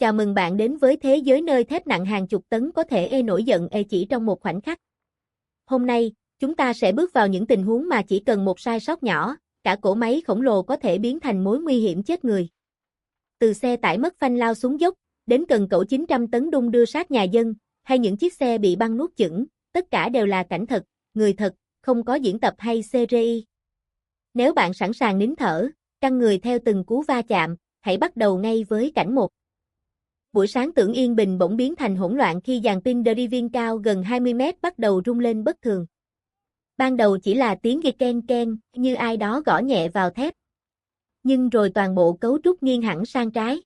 Chào mừng bạn đến với thế giới nơi thép nặng hàng chục tấn có thể nổi giận chỉ trong một khoảnh khắc. Hôm nay, chúng ta sẽ bước vào những tình huống mà chỉ cần một sai sót nhỏ, cả cỗ máy khổng lồ có thể biến thành mối nguy hiểm chết người. Từ xe tải mất phanh lao xuống dốc, đến cần cẩu 900 tấn đung đưa sát nhà dân, hay những chiếc xe bị băng nuốt chửng, tất cả đều là cảnh thật, người thật, không có diễn tập hay CGI. Nếu bạn sẵn sàng nín thở, căng người theo từng cú va chạm, hãy bắt đầu ngay với cảnh 1. Buổi sáng tưởng yên bình bỗng biến thành hỗn loạn khi dàn pin Driving cao gần 20 mét bắt đầu rung lên bất thường. Ban đầu chỉ là tiếng ghi ken ken, như ai đó gõ nhẹ vào thép. Nhưng rồi toàn bộ cấu trúc nghiêng hẳn sang trái.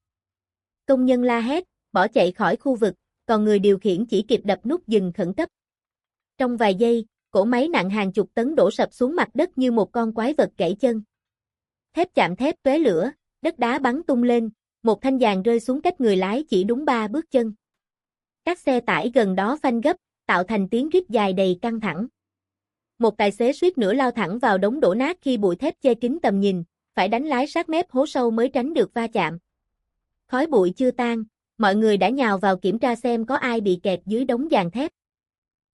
Công nhân la hét, bỏ chạy khỏi khu vực, còn người điều khiển chỉ kịp đập nút dừng khẩn cấp. Trong vài giây, cỗ máy nặng hàng chục tấn đổ sập xuống mặt đất như một con quái vật gãy chân. Thép chạm thép tóe lửa, đất đá bắn tung lên, một thanh giàn rơi xuống cách người lái chỉ đúng 3 bước chân. Các xe tải gần đó phanh gấp, tạo thành tiếng rít dài đầy căng thẳng. Một tài xế suýt nữa lao thẳng vào đống đổ nát khi bụi thép che kín tầm nhìn, phải đánh lái sát mép hố sâu mới tránh được va chạm. Khói bụi chưa tan, mọi người đã nhào vào kiểm tra xem có ai bị kẹt dưới đống giàn thép.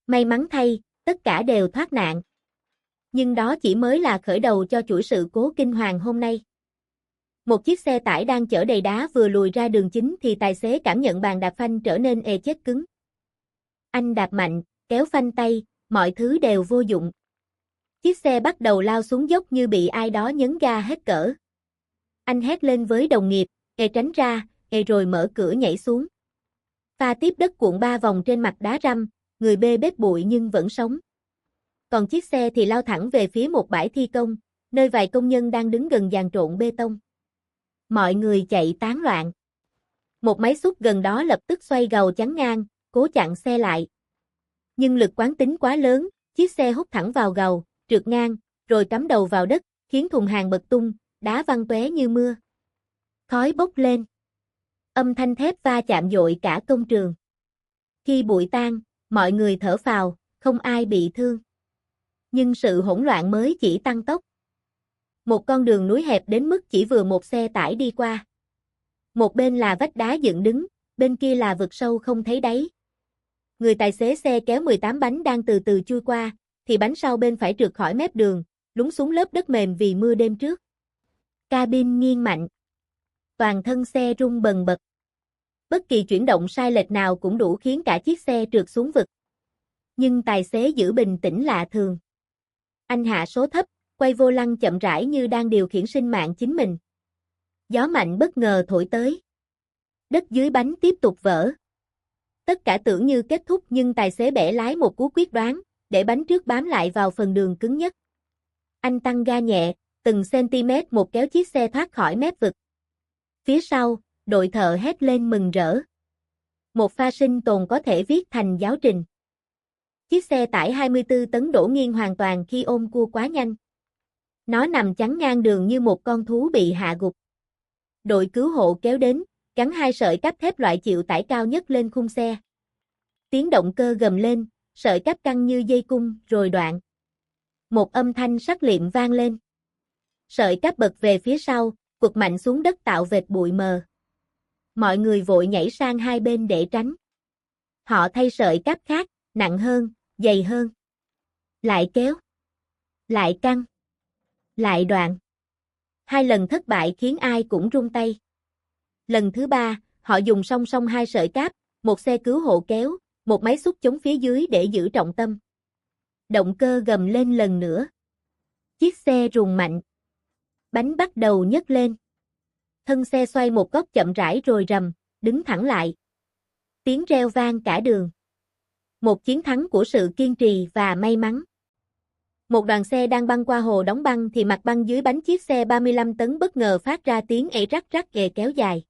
May mắn thay, tất cả đều thoát nạn. Nhưng đó chỉ mới là khởi đầu cho chuỗi sự cố kinh hoàng hôm nay. Một chiếc xe tải đang chở đầy đá vừa lùi ra đường chính thì tài xế cảm nhận bàn đạp phanh trở nên chết cứng. Anh đạp mạnh, kéo phanh tay, mọi thứ đều vô dụng. Chiếc xe bắt đầu lao xuống dốc như bị ai đó nhấn ga hết cỡ. Anh hét lên với đồng nghiệp, tránh ra, rồi mở cửa nhảy xuống. Pha tiếp đất cuộn 3 vòng trên mặt đá răm, người bê bết bụi nhưng vẫn sống. Còn chiếc xe thì lao thẳng về phía một bãi thi công, nơi vài công nhân đang đứng gần dàn trộn bê tông. Mọi người chạy tán loạn. Một máy xúc gần đó lập tức xoay gầu chắn ngang, cố chặn xe lại. Nhưng lực quán tính quá lớn, chiếc xe hút thẳng vào gầu, trượt ngang, rồi cắm đầu vào đất, khiến thùng hàng bật tung, đá văng tóe như mưa. Khói bốc lên. Âm thanh thép va chạm dội cả công trường. Khi bụi tan, mọi người thở phào, không ai bị thương. Nhưng sự hỗn loạn mới chỉ tăng tốc. Một con đường núi hẹp đến mức chỉ vừa một xe tải đi qua. Một bên là vách đá dựng đứng, bên kia là vực sâu không thấy đáy. Người tài xế xe kéo 18 bánh đang từ từ chui qua, thì bánh sau bên phải trượt khỏi mép đường, lún xuống lớp đất mềm vì mưa đêm trước. Cabin nghiêng mạnh. Toàn thân xe rung bần bật. Bất kỳ chuyển động sai lệch nào cũng đủ khiến cả chiếc xe trượt xuống vực. Nhưng tài xế giữ bình tĩnh lạ thường. Anh hạ số thấp, quay vô lăng chậm rãi như đang điều khiển sinh mạng chính mình. Gió mạnh bất ngờ thổi tới. Đất dưới bánh tiếp tục vỡ. Tất cả tưởng như kết thúc nhưng tài xế bẻ lái một cú quyết đoán, để bánh trước bám lại vào phần đường cứng nhất. Anh tăng ga nhẹ, từng cm một kéo chiếc xe thoát khỏi mép vực. Phía sau, đội thợ hét lên mừng rỡ. Một pha sinh tồn có thể viết thành giáo trình. Chiếc xe tải 24 tấn đổ nghiêng hoàn toàn khi ôm cua quá nhanh. Nó nằm chắn ngang đường như một con thú bị hạ gục. Đội cứu hộ kéo đến, gắn 2 sợi cáp thép loại chịu tải cao nhất lên khung xe. Tiếng động cơ gầm lên, sợi cáp căng như dây cung rồi đoạn. Một âm thanh sắc liệm vang lên. Sợi cáp bật về phía sau, quật mạnh xuống đất tạo vệt bụi mờ. Mọi người vội nhảy sang hai bên để tránh. Họ thay sợi cáp khác, nặng hơn, dày hơn. Lại kéo. Lại căng. Lại đoạn. 2 lần thất bại khiến ai cũng run tay. Lần thứ 3, họ dùng song song 2 sợi cáp, một xe cứu hộ kéo, một máy xúc chống phía dưới để giữ trọng tâm. Động cơ gầm lên lần nữa. Chiếc xe rùng mạnh. Bánh bắt đầu nhấc lên. Thân xe xoay một góc chậm rãi rồi rầm, đứng thẳng lại. Tiếng reo vang cả đường. Một chiến thắng của sự kiên trì và may mắn. Một đoàn xe đang băng qua hồ đóng băng thì mặt băng dưới bánh chiếc xe 35 tấn bất ngờ phát ra tiếng rắc rắc kéo dài.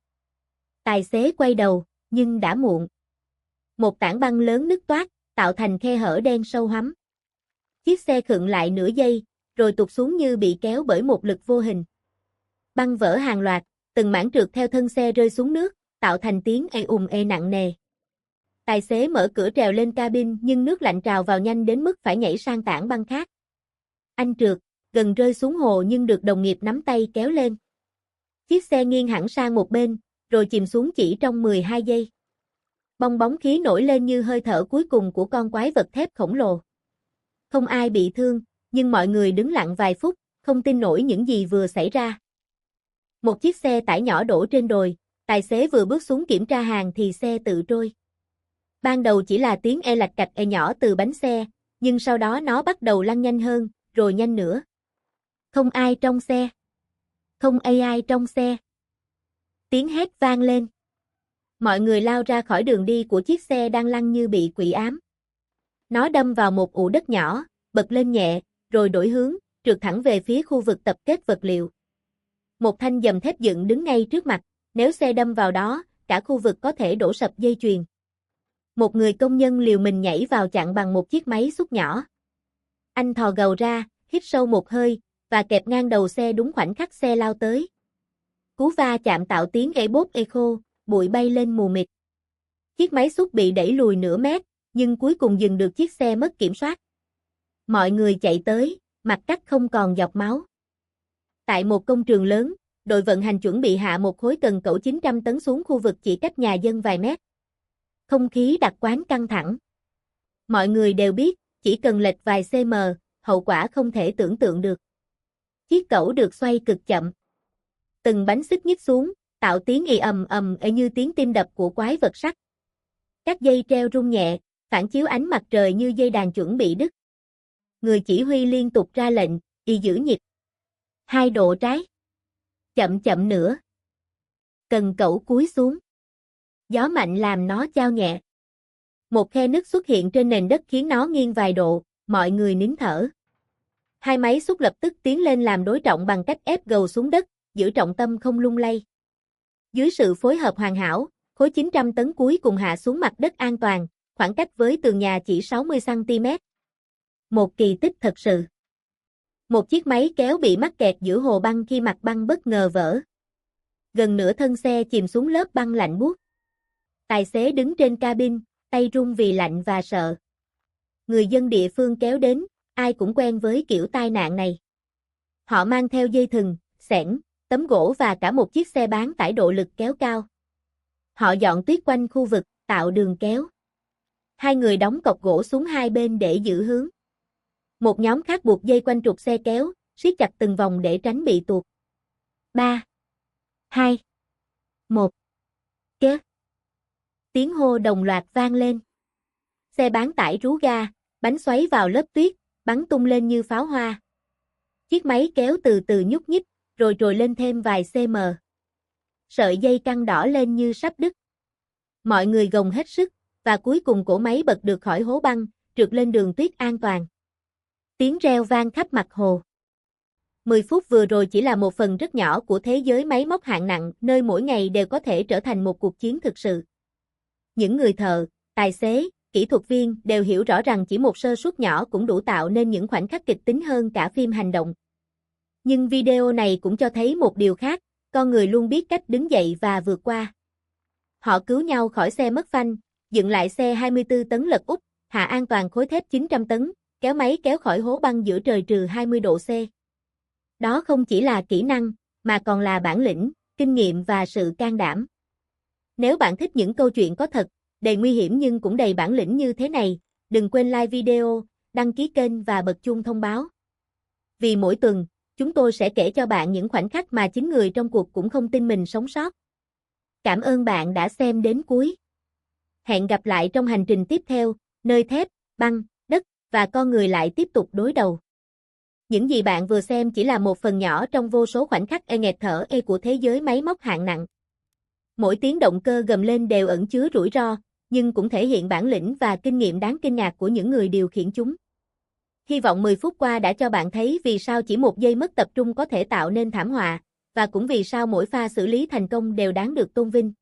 Tài xế quay đầu, nhưng đã muộn. Một tảng băng lớn nứt toác, tạo thành khe hở đen sâu hoắm. Chiếc xe khựng lại nửa giây, rồi tụt xuống như bị kéo bởi một lực vô hình. Băng vỡ hàng loạt, từng mảng trượt theo thân xe rơi xuống nước, tạo thành tiếng nặng nề. Tài xế mở cửa trèo lên cabin nhưng nước lạnh trào vào nhanh đến mức phải nhảy sang tảng băng khác. Anh trượt, gần rơi xuống hồ nhưng được đồng nghiệp nắm tay kéo lên. Chiếc xe nghiêng hẳn sang một bên, rồi chìm xuống chỉ trong 12 giây. Bong bóng khí nổi lên như hơi thở cuối cùng của con quái vật thép khổng lồ. Không ai bị thương, nhưng mọi người đứng lặng vài phút, không tin nổi những gì vừa xảy ra. Một chiếc xe tải nhỏ đổ trên đồi, tài xế vừa bước xuống kiểm tra hàng thì xe tự trôi. Ban đầu chỉ là tiếng lạch cạch nhỏ từ bánh xe, nhưng sau đó nó bắt đầu lăn nhanh hơn, rồi nhanh nữa. Không ai trong xe. Không ai trong xe. Tiếng hét vang lên. Mọi người lao ra khỏi đường đi của chiếc xe đang lăn như bị quỷ ám. Nó đâm vào một ụ đất nhỏ, bật lên nhẹ, rồi đổi hướng, trượt thẳng về phía khu vực tập kết vật liệu. Một thanh dầm thép dựng đứng ngay trước mặt, nếu xe đâm vào đó, cả khu vực có thể đổ sập dây chuyền. Một người công nhân liều mình nhảy vào chặn bằng một chiếc máy xúc nhỏ. Anh thò gầu ra, hít sâu một hơi, và kẹp ngang đầu xe đúng khoảnh khắc xe lao tới. Cú va chạm tạo tiếng bốp echo, bụi bay lên mù mịt. Chiếc máy xúc bị đẩy lùi nửa mét, nhưng cuối cùng dừng được chiếc xe mất kiểm soát. Mọi người chạy tới, mặt cắt không còn giọt máu. Tại một công trường lớn, đội vận hành chuẩn bị hạ một khối cần cẩu 900 tấn xuống khu vực chỉ cách nhà dân vài mét. Không khí đặc quán căng thẳng. Mọi người đều biết, chỉ cần lệch vài cm, hậu quả không thể tưởng tượng được. Chiếc cẩu được xoay cực chậm. Từng bánh xích nhích xuống, tạo tiếng ầm ầm như tiếng tim đập của quái vật sắt. Các dây treo rung nhẹ, phản chiếu ánh mặt trời như dây đàn chuẩn bị đứt. Người chỉ huy liên tục ra lệnh, giữ nhịp. 2 độ trái. Chậm nữa. Cần cẩu cúi xuống. Gió mạnh làm nó chao nhẹ. Một khe nứt xuất hiện trên nền đất khiến nó nghiêng vài độ, mọi người nín thở. Hai máy xúc lập tức tiến lên làm đối trọng bằng cách ép gầu xuống đất, giữ trọng tâm không lung lay. Dưới sự phối hợp hoàn hảo, khối 900 tấn cuối cùng hạ xuống mặt đất an toàn, khoảng cách với tường nhà chỉ 60 cm. Một kỳ tích thật sự. Một chiếc máy kéo bị mắc kẹt giữa hồ băng khi mặt băng bất ngờ vỡ. Gần nửa thân xe chìm xuống lớp băng lạnh buốt. Tài xế đứng trên cabin, tay run vì lạnh và sợ. Người dân địa phương kéo đến, ai cũng quen với kiểu tai nạn này. Họ mang theo dây thừng, xẻng, tấm gỗ và cả một chiếc xe bán tải độ lực kéo cao. Họ dọn tuyết quanh khu vực, tạo đường kéo. Hai người đóng cọc gỗ xuống hai bên để giữ hướng. Một nhóm khác buộc dây quanh trục xe kéo, siết chặt từng vòng để tránh bị tuột. 3, 2, 1. Kết. Tiếng hô đồng loạt vang lên. Xe bán tải rú ga, bánh xoáy vào lớp tuyết, bắn tung lên như pháo hoa. Chiếc máy kéo từ từ nhúc nhích, rồi trồi lên thêm vài cm. Sợi dây căng đỏ lên như sắp đứt. Mọi người gồng hết sức, và cuối cùng cỗ máy bật được khỏi hố băng, trượt lên đường tuyết an toàn. Tiếng reo vang khắp mặt hồ. 10 phút vừa rồi chỉ là một phần rất nhỏ của thế giới máy móc hạng nặng, nơi mỗi ngày đều có thể trở thành một cuộc chiến thực sự. Những người thợ, tài xế, kỹ thuật viên đều hiểu rõ rằng chỉ một sơ suất nhỏ cũng đủ tạo nên những khoảnh khắc kịch tính hơn cả phim hành động. Nhưng video này cũng cho thấy một điều khác, con người luôn biết cách đứng dậy và vượt qua. Họ cứu nhau khỏi xe mất phanh, dựng lại xe 24 tấn lật úp, hạ an toàn khối thép 900 tấn, kéo máy kéo khỏi hố băng giữa trời trừ 20 độ C. Đó không chỉ là kỹ năng, mà còn là bản lĩnh, kinh nghiệm và sự can đảm. Nếu bạn thích những câu chuyện có thật, đầy nguy hiểm nhưng cũng đầy bản lĩnh như thế này, đừng quên like video, đăng ký kênh và bật chuông thông báo. Vì mỗi tuần, chúng tôi sẽ kể cho bạn những khoảnh khắc mà chính người trong cuộc cũng không tin mình sống sót. Cảm ơn bạn đã xem đến cuối. Hẹn gặp lại trong hành trình tiếp theo, nơi thép, băng, đất và con người lại tiếp tục đối đầu. Những gì bạn vừa xem chỉ là một phần nhỏ trong vô số khoảnh khắc nghẹt thở của thế giới máy móc hạng nặng. Mỗi tiếng động cơ gầm lên đều ẩn chứa rủi ro, nhưng cũng thể hiện bản lĩnh và kinh nghiệm đáng kinh ngạc của những người điều khiển chúng. Hy vọng 10 phút qua đã cho bạn thấy vì sao chỉ một giây mất tập trung có thể tạo nên thảm họa, và cũng vì sao mỗi pha xử lý thành công đều đáng được tôn vinh.